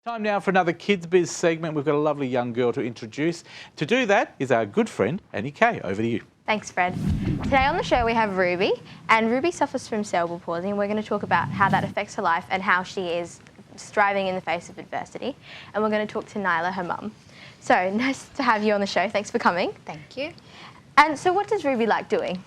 Time now for another Kids Biz segment. We've got a lovely young girl to introduce. To do that is our good friend, Annie Kay. Over to you. Thanks, Fred. Today on the show we have Ruby, and Ruby suffers from cerebral palsy, and we're going to talk about how that affects her life and how she is striving in the face of adversity. And we're going to talk to Nyla, her mum. So, nice to have you on the show. Thanks for coming. Thank you. And so what does Ruby like doing?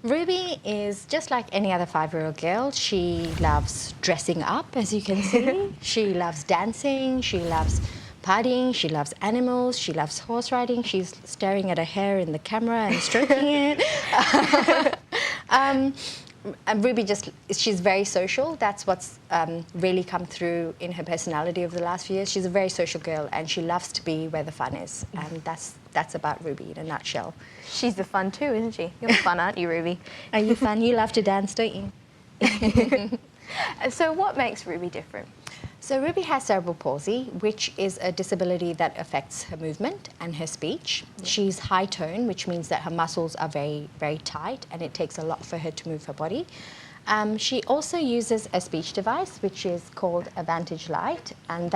Ruby is just like any other 5-year-old girl. She loves dressing up, as you can see. She loves dancing. She loves partying. She loves animals. She loves horse riding. She's staring at her hair in the camera and stroking it. And Ruby she's very social. That's what's really come through in her personality over the last few years. She's a very social girl, and she loves to be where the fun is. And that's about Ruby in a nutshell. She's the fun too, isn't she? You're the fun, aren't you, Ruby? Are you fun? You love to dance, don't you? So what makes Ruby different? So Ruby has cerebral palsy, which is a disability that affects her movement and her speech. She's high tone, which means that her muscles are very, very tight, and it takes a lot for her to move her body. She also uses a speech device, which is called a Vantage Light, and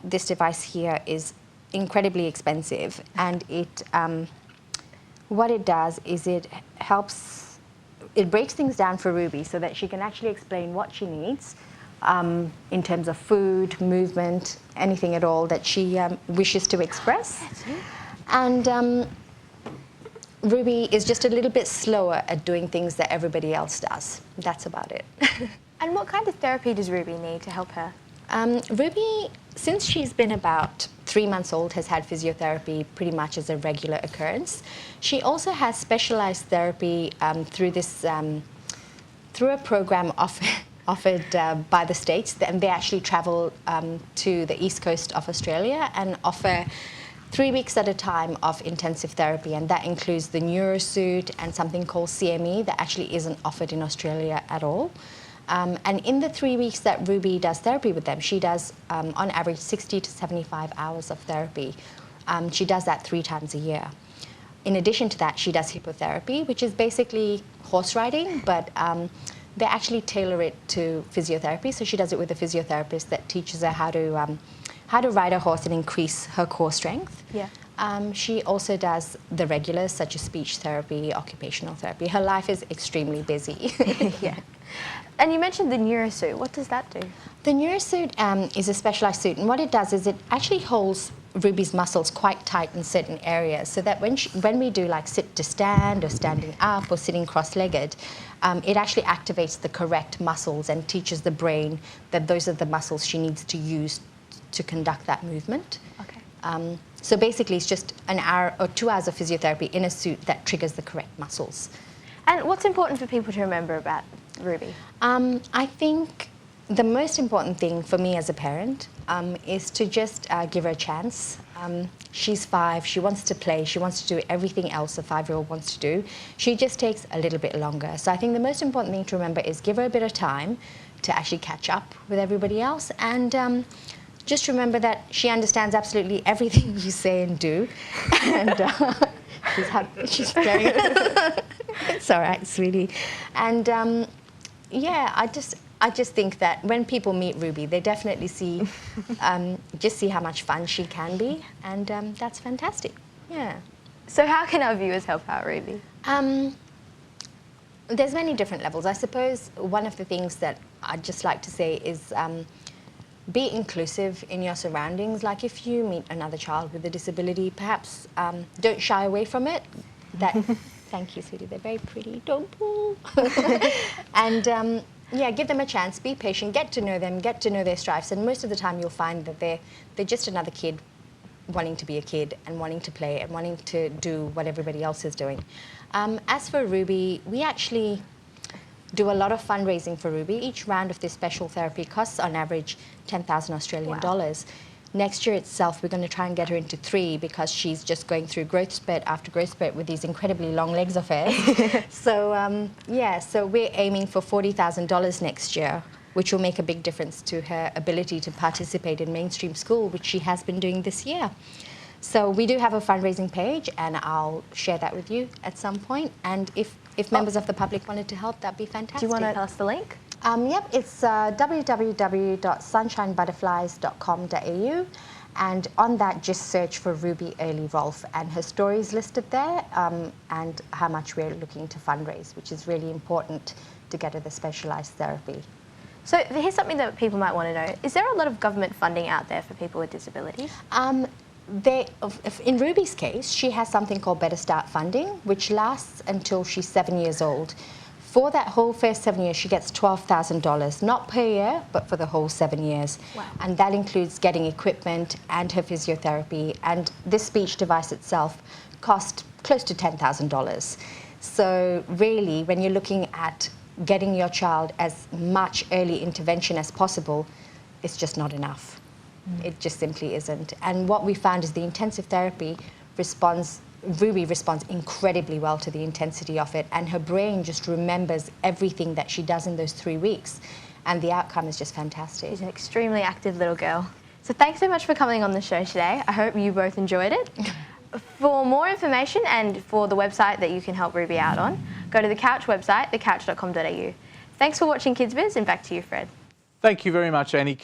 this device here is incredibly expensive, and what it does is it breaks things down for Ruby so that she can actually explain what she needs in terms of food, movement, anything at all that she wishes to express. And Ruby is just a little bit slower at doing things that everybody else does. That's about it. And what kind of therapy does Ruby need to help her? Ruby, since she's been about 3 months old, has had physiotherapy pretty much as a regular occurrence. She also has specialized therapy through a program offered by the States, and they actually travel to the east coast of Australia and offer 3 weeks at a time of intensive therapy, and that includes the neurosuit and something called CME that actually isn't offered in Australia at all. And in the 3 weeks that Ruby does therapy with them, she does, on average, 60 to 75 hours of therapy. She does that 3 times a year. In addition to that, she does hippotherapy, which is basically horse riding, but they actually tailor it to physiotherapy. So she does it with a physiotherapist that teaches her how to ride a horse and increase her core strength. Yeah. She also does the regulars, such as speech therapy, occupational therapy. Her life is extremely busy. Yeah. And you mentioned the neurosuit. What does that do? The neurosuit is a specialized suit, and what it does is it actually holds Ruby's muscles quite tight in certain areas, so that when we do like sit to stand or standing up or sitting cross-legged, it actually activates the correct muscles and teaches the brain that those are the muscles she needs to use to conduct that movement. Okay. So basically it's just an hour or 2 hours of physiotherapy in a suit that triggers the correct muscles. And what's important for people to remember about Ruby? I think the most important thing for me as a parent is to just give her a chance. She's 5, she wants to play, she wants to do everything else a 5-year-old wants to do. She just takes a little bit longer. So I think the most important thing to remember is give her a bit of time to actually catch up with everybody else, and just remember that she understands absolutely everything you say and do. And she's very... It's all right, sweetie. And yeah, I just think that when people meet Ruby, they definitely see how much fun she can be, and that's fantastic. Yeah. So how can our viewers help out Ruby? There's many different levels. I suppose one of the things that I'd just like to say is be inclusive in your surroundings. Like if you meet another child with a disability, perhaps don't shy away from it. Thank you, sweetie. They're very pretty. Don't pull. And yeah, give them a chance. Be patient. Get to know them. Get to know their strifes. And most of the time, you'll find that they're just another kid wanting to be a kid and wanting to play and wanting to do what everybody else is doing. As for Ruby, we actually do a lot of fundraising for Ruby. Each round of this special therapy costs on average 10,000 Australian dollars. Next year itself, we're going to try and get her into 3 because she's just going through growth spurt after growth spurt with these incredibly long legs of hers. So yeah, so we're aiming for $40,000 next year, which will make a big difference to her ability to participate in mainstream school, which she has been doing this year. So we do have a fundraising page, and I'll share that with you at some point. And if members of the public wanted to help, that'd be fantastic. Do you want to tell us the link? Yep, it's www.sunshinebutterflies.com.au, and on that just search for Ruby Early Rolf, and her story is listed there, and how much we're looking to fundraise, which is really important to get her the specialised therapy. So here's something that people might want to know. Is there a lot of government funding out there for people with disabilities? In Ruby's case, she has something called Better Start funding, which lasts until she's 7 years old. For that whole first 7 years, she gets $12,000, not per year, but for the whole 7 years. Wow. And that includes getting equipment and her physiotherapy. And this speech device itself cost close to $10,000. So really, when you're looking at getting your child as much early intervention as possible, it's just not enough. It just simply isn't. And what we found is the intensive therapy Ruby responds incredibly well to the intensity of it, and her brain just remembers everything that she does in those 3 weeks, and the outcome is just fantastic. She's an extremely active little girl. So thanks so much for coming on the show today. I hope you both enjoyed it. For more information and for the website that you can help Ruby out on, go to the Couch website, thecouch.com.au. Thanks for watching Kids Biz, and back to you, Fred. Thank you very much, Annie.